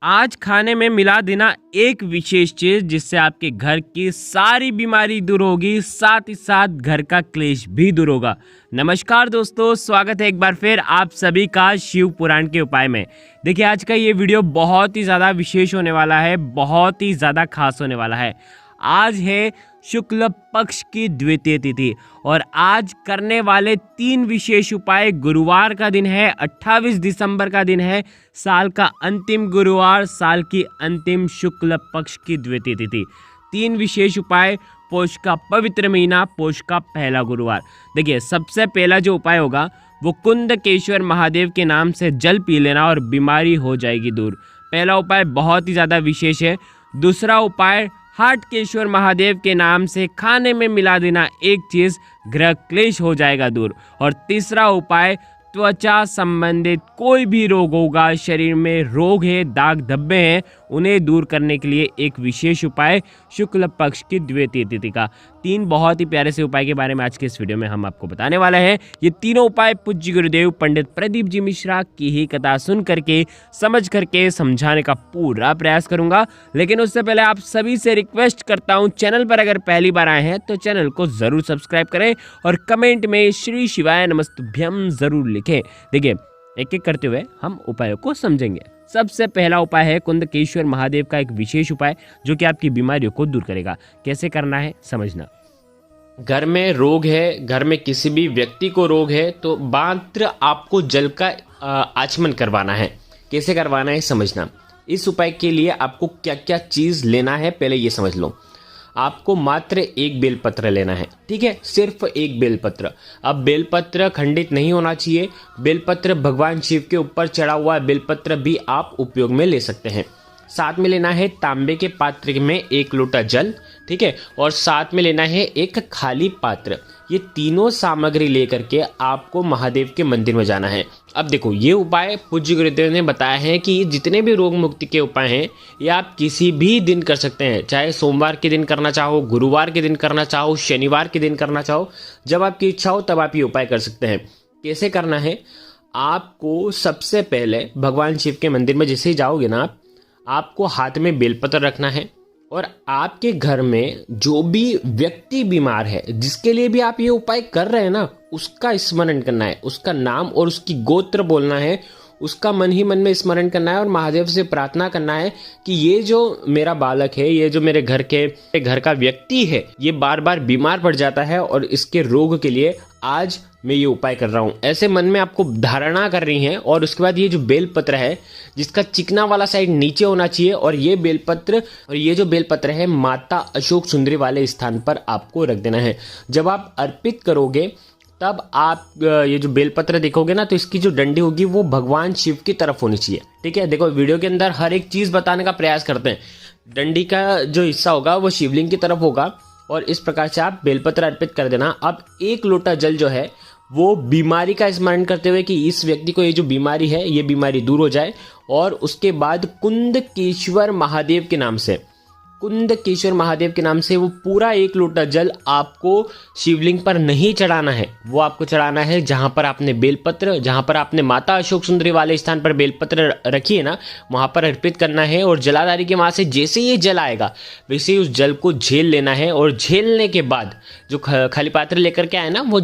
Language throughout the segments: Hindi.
आज खाने में मिला देना एक विशेष चीज जिससे आपके घर की सारी बीमारी दूर होगी, साथ ही साथ घर का क्लेश भी दूर होगा। नमस्कार दोस्तों, स्वागत है एक बार फिर आप सभी का शिव पुराण के उपाय में। देखिए, आज का ये वीडियो बहुत ही ज़्यादा विशेष होने वाला है, बहुत ही ज़्यादा खास होने वाला है। आज है शुक्ल पक्ष की द्वितीय तिथि और आज करने वाले 3 विशेष उपाय। गुरुवार का दिन है, 28 दिसंबर का दिन है, साल का अंतिम गुरुवार, साल की अंतिम शुक्ल पक्ष की द्वितीय तिथि। 3 विशेष उपाय, पौष का पवित्र महीना, पौष का पहला गुरुवार। देखिए, सबसे पहला जो उपाय होगा वो कुंदकेश्वर महादेव के नाम से जल पी लेना और बीमारी हो जाएगी दूर। पहला उपाय बहुत ही ज़्यादा विशेष है। दूसरा उपाय, हाटकेश्वर महादेव के नाम से खाने में मिला देना एक चीज़, ग्रह क्लेश हो जाएगा दूर। और तीसरा उपाय, त्वचा संबंधित कोई भी रोग होगा, शरीर में रोग है, दाग धब्बे हैं, उन्हें दूर करने के लिए एक विशेष उपाय शुक्ल पक्ष की द्वितीय तिथि का। 3 बहुत ही प्यारे से उपाय के बारे में आज के इस वीडियो में हम आपको बताने वाले हैं। ये तीनों उपाय पूज्य गुरुदेव पंडित प्रदीप जी मिश्रा की ही कथा सुन करके, समझ करके समझाने का पूरा प्रयास करूंगा। लेकिन उससे पहले आप सभी से रिक्वेस्ट करता हूं, चैनल पर अगर पहली बार आए हैं तो चैनल को जरूर सब्सक्राइब करें और कमेंट में श्री शिवाय नमस्तुभ्यम जरूर लिखें। देखिए, एक एक करते हुए हम उपायों को समझेंगे। सबसे पहला उपाय है कुंदकेश्वर महादेव का एक विशेष उपाय जो कि आपकी बीमारियों को दूर करेगा। कैसे करना है समझना। घर में रोग है, घर में किसी भी व्यक्ति को रोग है तो मात्र आपको जल का आचमन करवाना है। कैसे करवाना है समझना। इस उपाय के लिए आपको क्या क्या चीज़ लेना है पहले ये समझ लो। आपको मात्र एक बेलपत्र लेना है, ठीक है, सिर्फ एक बेलपत्र। अब बेलपत्र खंडित नहीं होना चाहिए। बेलपत्र भगवान शिव के ऊपर चढ़ा हुआ बेलपत्र भी आप उपयोग में ले सकते हैं। साथ में लेना है तांबे के पात्र में 1 लोटा जल, ठीक है, और साथ में लेना है एक खाली पात्र। ये तीनों सामग्री लेकर के आपको महादेव के मंदिर में जाना है। अब देखो, ये उपाय पूज्य गुरुदेव ने बताया है कि जितने भी रोग मुक्ति के उपाय हैं ये आप किसी भी दिन कर सकते हैं, चाहे सोमवार के दिन करना चाहो, गुरुवार के दिन करना चाहो, शनिवार के दिन करना चाहो, जब आपकी इच्छा हो तब आप ये उपाय कर सकते हैं। कैसे करना है, आपको सबसे पहले भगवान शिव के मंदिर में जैसे ही जाओगे ना, आपको हाथ में बेलपत्र रखना है और आपके घर में जो भी व्यक्ति बीमार है, जिसके लिए भी आप ये उपाय कर रहे हैं ना, उसका स्मरण करना है, उसका नाम और उसकी गोत्र बोलना है, उसका मन ही मन में स्मरण करना है और महादेव से प्रार्थना करना है कि ये जो मेरा बालक है, ये जो मेरे घर का व्यक्ति है, ये बार बार बीमार पड़ जाता है और इसके रोग के लिए आज मैं ये उपाय कर रहा हूँ। ऐसे मन में आपको धारणा कर रही है और उसके बाद ये जो बेलपत्र है जिसका चिकना वाला साइड नीचे होना चाहिए और ये जो बेलपत्र है माता अशोक सुंदरी वाले स्थान पर आपको रख देना है। जब आप अर्पित करोगे तब आप ये जो बेलपत्र देखोगे ना, तो इसकी जो डंडी होगी वो भगवान शिव की तरफ होनी चाहिए, ठीक है। देखो, वीडियो के अंदर हर एक चीज बताने का प्रयास करते हैं। डंडी का जो हिस्सा होगा वो शिवलिंग की तरफ होगा और इस प्रकार से आप बेलपत्र अर्पित कर देना। अब 1 लोटा जल जो है वो बीमारी का स्मरण करते हुए कि इस व्यक्ति को ये जो बीमारी है ये बीमारी दूर हो जाए, और उसके बाद कुंदकेश्वर महादेव के नाम से वो पूरा 1 लोटा जल आपको शिवलिंग पर नहीं चढ़ाना है। वो आपको चढ़ाना है जहां पर आपने बेलपत्र, जहां पर आपने माता अशोक सुंदरी वाले स्थान पर बेलपत्र रखी है ना, वहां पर अर्पित करना है। और जलाधारी के वहां से जैसे ये जल आएगा वैसे ही उस जल को झेल लेना है और झेलने के बाद जो खाली पात्र लेकर के आए ना वो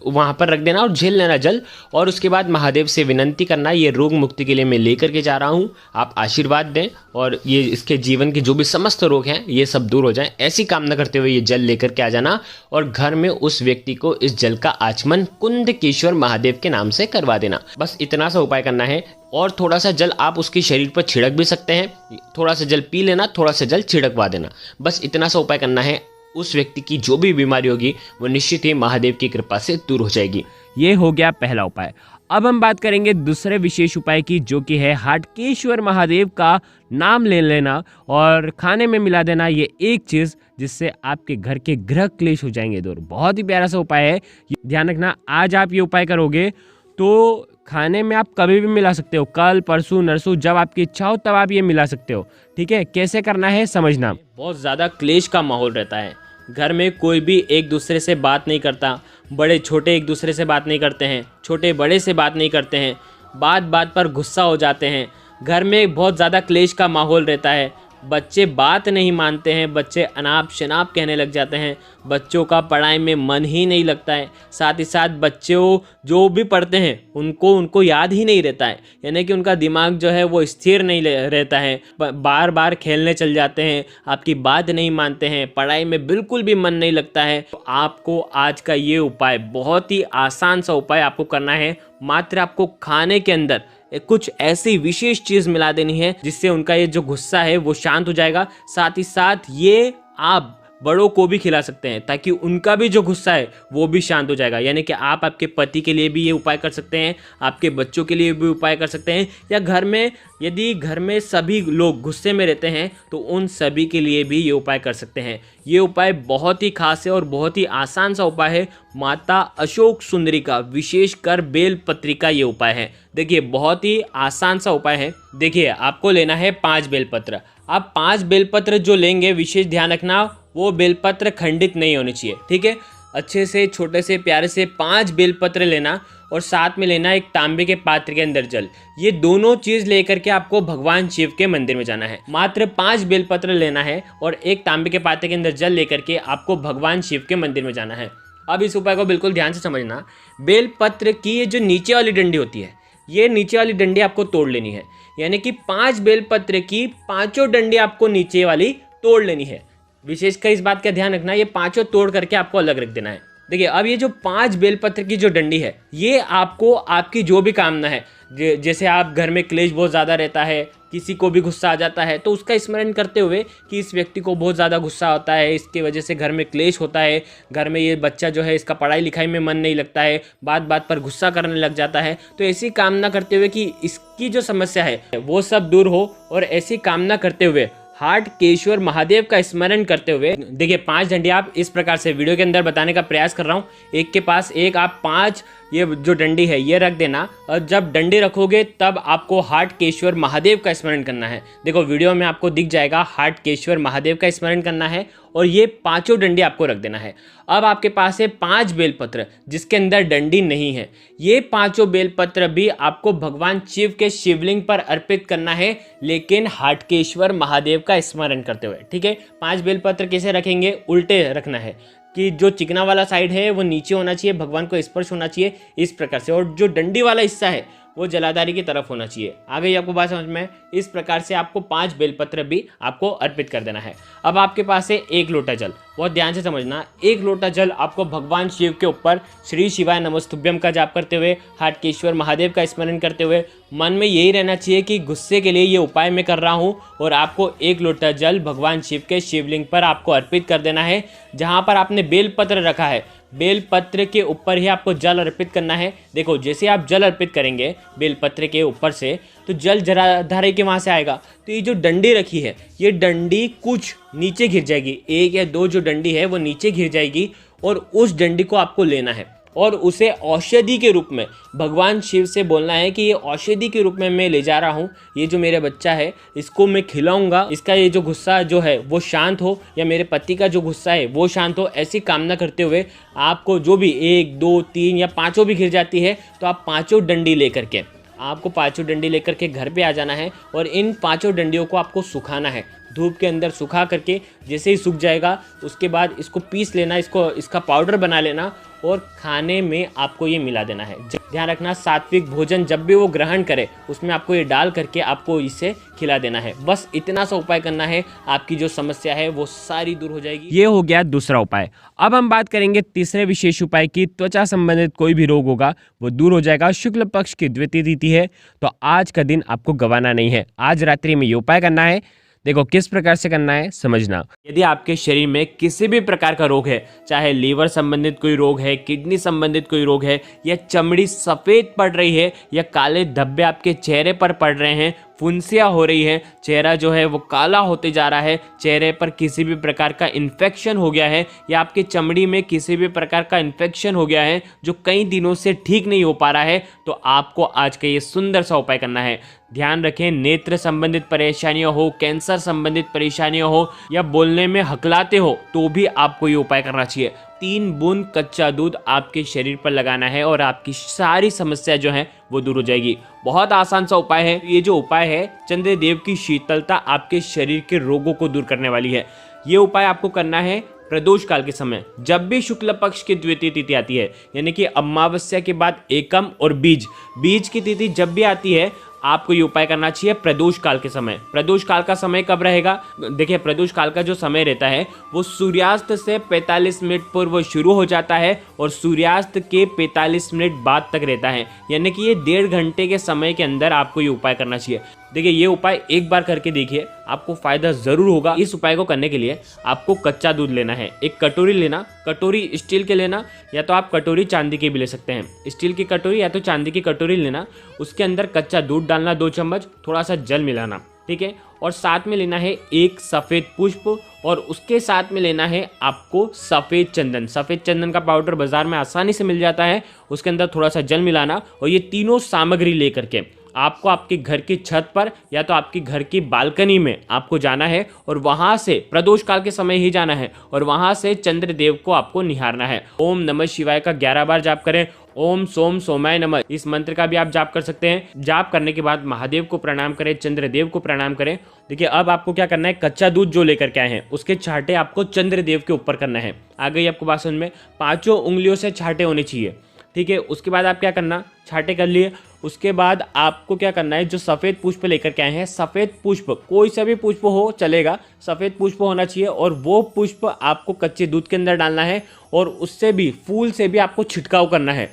वहां पर रख देना और झेल लेना जल। और उसके बाद महादेव से विनंती करना, ये रोग मुक्ति के लिए मैं लेकर के जा रहा हूँ, आप आशीर्वाद दें और ये इसके जीवन के जो भी समस्त रोग हैं ये सब दूर हो जाएं। ऐसी कामना करते हुए ये जल लेकर के आ जाना और घर में उस व्यक्ति को इस जल का आचमन कुंदकेश्वर महादेव के नाम से करवा देना। बस इतना सा उपाय करना है। और थोड़ा सा जल आप उसके शरीर पर छिड़क भी सकते हैं। थोड़ा सा जल पी लेना, थोड़ा सा जल छिड़कवा देना। बस इतना सा उपाय करना है। उस व्यक्ति की जो भी बीमारी होगी वो निश्चित ही महादेव की कृपा से दूर हो जाएगी। ये हो गया पहला उपाय। अब हम बात करेंगे दूसरे विशेष उपाय की, जो कि है हाटकेश्वर महादेव का नाम ले लेना और खाने में मिला देना ये एक चीज़, जिससे आपके घर के ग्रह क्लेश हो जाएंगे दूर। बहुत ही प्यारा सा उपाय है, ध्यान रखना। आज आप ये उपाय करोगे तो खाने में आप कभी भी मिला सकते हो, कल परसों नरसों, जब आपकी इच्छा हो तब आप ये मिला सकते हो, ठीक है। कैसे करना है समझना। बहुत ज़्यादा क्लेश का माहौल रहता है घर में, कोई भी एक दूसरे से बात नहीं करता, बड़े छोटे एक दूसरे से बात नहीं करते हैं, छोटे बड़े से बात नहीं करते हैं, बात बात पर गुस्सा हो जाते हैं, घर में बहुत ज़्यादा क्लेश का माहौल रहता है, बच्चे बात नहीं मानते हैं, बच्चे अनाप शनाप कहने लग जाते हैं, बच्चों का पढ़ाई में मन ही नहीं लगता है, साथ ही साथ बच्चों जो भी पढ़ते हैं उनको याद ही नहीं रहता है, यानी कि उनका दिमाग जो है वो स्थिर नहीं रहता है, बार बार खेलने चल जाते हैं, आपकी बात नहीं मानते हैं, पढ़ाई में बिल्कुल भी मन नहीं लगता है। तो आपको आज का ये उपाय, बहुत ही आसान सा उपाय आपको करना है। मात्र आपको खाने के अंदर कुछ ऐसी विशेष चीज़ मिला देनी है जिससे उनका ये जो गुस्सा है वो शांत हो जाएगा। साथ ही साथ ये आप बड़ों को भी खिला सकते हैं ताकि उनका भी जो गुस्सा है वो भी शांत हो जाएगा। यानी कि आप आपके पति के लिए भी ये उपाय कर सकते हैं, आपके बच्चों के लिए भी उपाय कर सकते हैं, या घर में यदि घर में सभी लोग गुस्से में रहते हैं तो उन सभी के लिए भी ये उपाय कर सकते हैं। ये उपाय बहुत ही खास है और बहुत ही आसान सा उपाय है। माता अशोक सुंदरी का विशेषकर बेलपत्री का ये उपाय है। देखिए बहुत ही आसान सा उपाय है। देखिए आपको लेना है 5 बेलपत्र। आप 5 बेलपत्र जो लेंगे, विशेष ध्यान रखना वो बेलपत्र खंडित नहीं होने चाहिए, ठीक है। अच्छे से छोटे से प्यारे से 5 बेलपत्र लेना और साथ में लेना एक तांबे के पात्र के अंदर जल। ये दोनों चीज़ लेकर के आपको भगवान शिव के मंदिर में जाना है। मात्र 5 बेलपत्र लेना है और एक तांबे के पात्र के अंदर जल लेकर के आपको भगवान शिव के मंदिर में जाना है। अब इस उपाय को बिल्कुल ध्यान से समझना। बेलपत्र की ये जो नीचे वाली डंडी होती है, ये नीचे वाली डंडी आपको तोड़ लेनी है, यानी कि 5 बेलपत्र की 5 डंडी आपको नीचे वाली तोड़ लेनी है। विशेषकर इस बात का ध्यान रखना, ये 5 तोड़ करके आपको अलग रख देना है। देखिए अब ये जो 5 बेलपत्र की जो डंडी है, ये आपको आपकी जो भी कामना है, जैसे आप घर में क्लेश बहुत ज़्यादा रहता है, किसी को भी गुस्सा आ जाता है, तो उसका स्मरण करते हुए कि इस व्यक्ति को बहुत ज़्यादा गुस्सा होता है, इसकी वजह से घर में क्लेश होता है, घर में ये बच्चा जो है इसका पढ़ाई लिखाई में मन नहीं लगता है, बात बात पर गुस्सा करने लग जाता है, तो ऐसी कामना करते हुए कि इसकी जो समस्या है वो सब दूर हो, और ऐसी कामना करते हुए हाटकेश्वर महादेव का स्मरण करते हुए, देखिए 5 डंडी आप इस प्रकार से वीडियो के अंदर बताने का प्रयास कर रहा हूँ। एक के पास एक आप 5 ये जो डंडी है ये रख देना, और जब डंडी रखोगे तब आपको हाटकेश्वर महादेव का स्मरण करना है। देखो वीडियो में आपको दिख जाएगा, हाटकेश्वर महादेव का स्मरण करना है और ये 5 डंडी आपको रख देना है। अब आपके पास है 5 बेलपत्र जिसके अंदर डंडी नहीं है। ये 5 बेलपत्र भी आपको भगवान शिव के शिवलिंग पर अर्पित करना है, लेकिन हाटकेश्वर महादेव का स्मरण करते हुए, ठीक है। 5 बेलपत्र कैसे रखेंगे, उल्टे रखना है कि जो चिकना वाला साइड है वो नीचे होना चाहिए, भगवान को स्पर्श होना चाहिए इस प्रकार से, और जो डंडी वाला हिस्सा है वो जलाधारी की तरफ होना चाहिए। आ गई आपको बात समझ में। इस प्रकार से आपको 5 बेलपत्र भी आपको अर्पित कर देना है। अब आपके पास है 1 लोटा जल। बहुत ध्यान से समझना, 1 लोटा जल आपको भगवान शिव के ऊपर श्री शिवाय नमस्तुभ्यम का जाप करते हुए, हाटकेश्वर महादेव का स्मरण करते हुए, मन में यही रहना चाहिए कि गुस्से के लिए ये उपाय मैं कर रहा हूँ, और आपको 1 लोटा जल भगवान शिव के शिवलिंग पर आपको अर्पित कर देना है। जहाँ पर आपने बेलपत्र रखा है, बेलपत्र के ऊपर ही आपको जल अर्पित करना है। देखो जैसे आप जल अर्पित करेंगे बेलपत्र के ऊपर से, तो जल जलाधारी के वहाँ से आएगा, तो ये जो डंडी रखी है ये डंडी कुछ नीचे गिर जाएगी, 1 या 2 जो डंडी है वो नीचे गिर जाएगी, और उस डंडी को आपको लेना है और उसे औषधि के रूप में भगवान शिव से बोलना है कि ये औषधि के रूप में मैं ले जा रहा हूँ, ये जो मेरा बच्चा है इसको मैं खिलाऊंगा, इसका ये जो गुस्सा जो है वो शांत हो, या मेरे पति का जो गुस्सा है वो शांत हो। ऐसी कामना करते हुए आपको जो भी 1, 2, 3 या 5 भी घिर जाती है, तो आप 5 डंडी लेकर के, आपको 5 डंडी लेकर के घर पे आ जाना है, और इन 5 डंडियों को आपको सुखाना है धूप के अंदर। सुखा करके जैसे ही सूख जाएगा उसके बाद इसको पीस लेना, इसका पाउडर बना लेना, और खाने में आपको ये मिला देना है। ध्यान रखना, सात्विक भोजन जब भी वो ग्रहण करे उसमें आपको ये डाल करके आपको इसे खिला देना है। बस इतना सा उपाय करना है, आपकी जो समस्या है वो सारी दूर हो जाएगी। ये हो गया दूसरा उपाय। अब हम बात करेंगे तीसरे विशेष उपाय की। त्वचा संबंधित कोई भी रोग होगा वो दूर हो जाएगा। शुक्ल पक्ष की द्वितीय तिथि है, तो आज का दिन आपको गंवाना नहीं है। आज रात्रि में ये उपाय करना है। देखो किस प्रकार से करना है समझना। यदि आपके शरीर में किसी भी प्रकार का रोग है, चाहे लीवर संबंधित कोई रोग है, किडनी संबंधित कोई रोग है, या चमड़ी सफ़ेद पड़ रही है, या काले धब्बे आपके चेहरे पर पड़ रहे हैं, फुंसियाँ हो रही है, चेहरा जो है वो काला होते जा रहा है, चेहरे पर किसी भी प्रकार का इन्फेक्शन हो गया है, या आपकी चमड़ी में किसी भी प्रकार का इन्फेक्शन हो गया है जो कई दिनों से ठीक नहीं हो पा रहा है, तो आपको आज का ये सुंदर सा उपाय करना है। ध्यान रखें, नेत्र संबंधित परेशानियां हो, कैंसर संबंधित परेशानियां हो, या बोलने में हकलाते हो, तो भी आपको ये उपाय करना चाहिए। 3 बूंद कच्चा दूध आपके शरीर पर लगाना है और आपकी सारी समस्या जो है वो दूर हो जाएगी। बहुत आसान सा उपाय है। ये जो उपाय है, चंद्रदेव की शीतलता आपके शरीर के रोगों को दूर करने वाली है। ये उपाय आपको करना है प्रदोष काल के समय, जब भी शुक्ल पक्ष की द्वितीय तिथि आती है, यानी कि अमावस्या के बाद एकम और बीज की तिथि जब भी आती है, आपको ये उपाय करना चाहिए प्रदोष काल के समय। प्रदोष काल का समय कब रहेगा? देखिए, प्रदोष काल का जो समय रहता है वो सूर्यास्त से 45 मिनट पूर्व शुरू हो जाता है और सूर्यास्त के 45 मिनट बाद तक रहता है, यानी कि ये 1.5 घंटे के समय के अंदर आपको ये उपाय करना चाहिए। देखिए, ये उपाय एक बार करके देखिए, आपको फायदा जरूर होगा। इस उपाय को करने के लिए आपको कच्चा दूध लेना है, एक कटोरी लेना, कटोरी स्टील के लेना, या तो आप कटोरी चांदी की भी ले सकते हैं। स्टील की कटोरी या तो चांदी की कटोरी लेना, उसके अंदर कच्चा दूध डालना 2 चम्मच, थोड़ा सा जल मिलाना, ठीक है। और साथ में लेना है एक सफ़ेद पुष्प और उसके साथ में लेना है आपको सफ़ेद चंदन। सफ़ेद चंदन का पाउडर बाजार में आसानी से मिल जाता है। उसके अंदर थोड़ा सा जल मिलाना और ये तीनों सामग्री लेकर के आपको आपके घर की छत पर या तो आपके घर की बालकनी में आपको जाना है और वहां से प्रदोष काल के समय ही जाना है और वहां से चंद्रदेव को आपको निहारना है। ओम नमः शिवाय का 11 बार जाप करें। ओम सोम सोमाय नमः, इस मंत्र का भी आप जाप कर सकते हैं। जाप करने के बाद महादेव को प्रणाम करें, चंद्रदेव को प्रणाम करें। देखिए, अब आपको क्या करना है, कच्चा दूध जो लेकर के आए हैं उसके छांटे आपको चंद्रदेव के ऊपर करना है। आ गई आपको बात समझ में? 5 उंगलियों से छांटे होने चाहिए, ठीक है। उसके बाद आप क्या करना, छांटे कर लिए। उसके बाद आपको क्या करना है, जो सफ़ेद पुष्प लेकर के आए हैं, सफ़ेद पुष्प कोई सा भी पुष्प हो चलेगा, सफ़ेद पुष्प होना चाहिए और वो पुष्प आपको कच्चे दूध के अंदर डालना है और उससे भी फूल से भी आपको छिड़काव करना है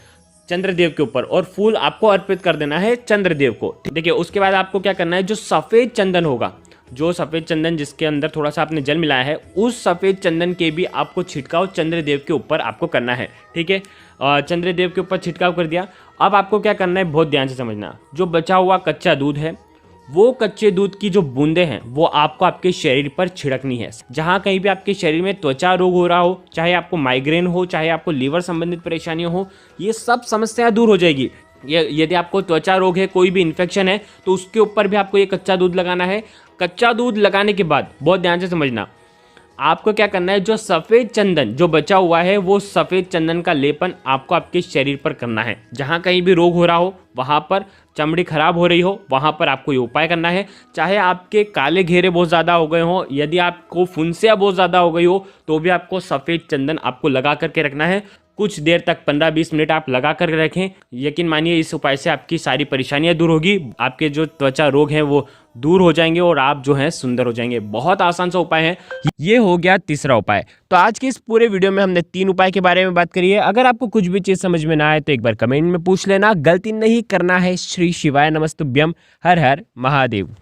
चंद्रदेव के ऊपर और फूल आपको अर्पित कर देना है चंद्रदेव को। देखिए, उसके बाद आपको क्या करना है, जो सफ़ेद चंदन होगा, जो सफ़ेद चंदन जिसके अंदर थोड़ा सा आपने जल मिलाया है, उस सफ़ेद चंदन के भी आपको छिड़काव चंद्रदेव के ऊपर आपको करना है, ठीक है। चंद्रदेव के ऊपर छिड़काव कर दिया। अब आपको क्या करना है, बहुत ध्यान से समझना। जो बचा हुआ कच्चा दूध है, वो कच्चे दूध की जो बूंदें हैं वो आपको आपके शरीर पर छिड़कनी है। जहाँ कहीं भी आपके शरीर में त्वचा रोग हो रहा हो, चाहे आपको माइग्रेन हो, चाहे आपको लीवर संबंधित परेशानियाँ हो, ये सब समस्याएं दूर हो जाएगी। यदि आपको त्वचा रोग है, कोई भी इन्फेक्शन है, तो उसके ऊपर भी आपको ये कच्चा दूध लगाना है। कच्चा दूध लगाने के बाद बहुत ध्यान से समझना, आपको क्या करना है, जो सफ़ेद चंदन जो बचा हुआ है, वो सफ़ेद चंदन का लेपन आपको आपके शरीर पर करना है। जहाँ कहीं भी रोग हो रहा हो, वहाँ पर चमड़ी खराब हो रही हो, वहाँ पर आपको ये उपाय करना है। चाहे आपके काले घेरे बहुत ज़्यादा हो गए हों, यदि आपको फुंसिया बहुत ज़्यादा हो गई हो, तो भी आपको सफ़ेद चंदन आपको लगा करके रखना है। कुछ देर तक 15-20 मिनट आप लगा कर रखें। यकीन मानिए, इस उपाय से आपकी सारी परेशानियां दूर होगी, आपके जो त्वचा रोग हैं वो दूर हो जाएंगे और आप जो हैं सुंदर हो जाएंगे। बहुत आसान सा उपाय है। ये हो गया तीसरा उपाय। तो आज के इस पूरे वीडियो में हमने 3 उपाय के बारे में बात करी है। अगर आपको कुछ भी चीज़ समझ में ना आए तो एक बार कमेंट में पूछ लेना। गलती नहीं करना है। श्री शिवाय नमस्तुभ्यम। हर हर महादेव।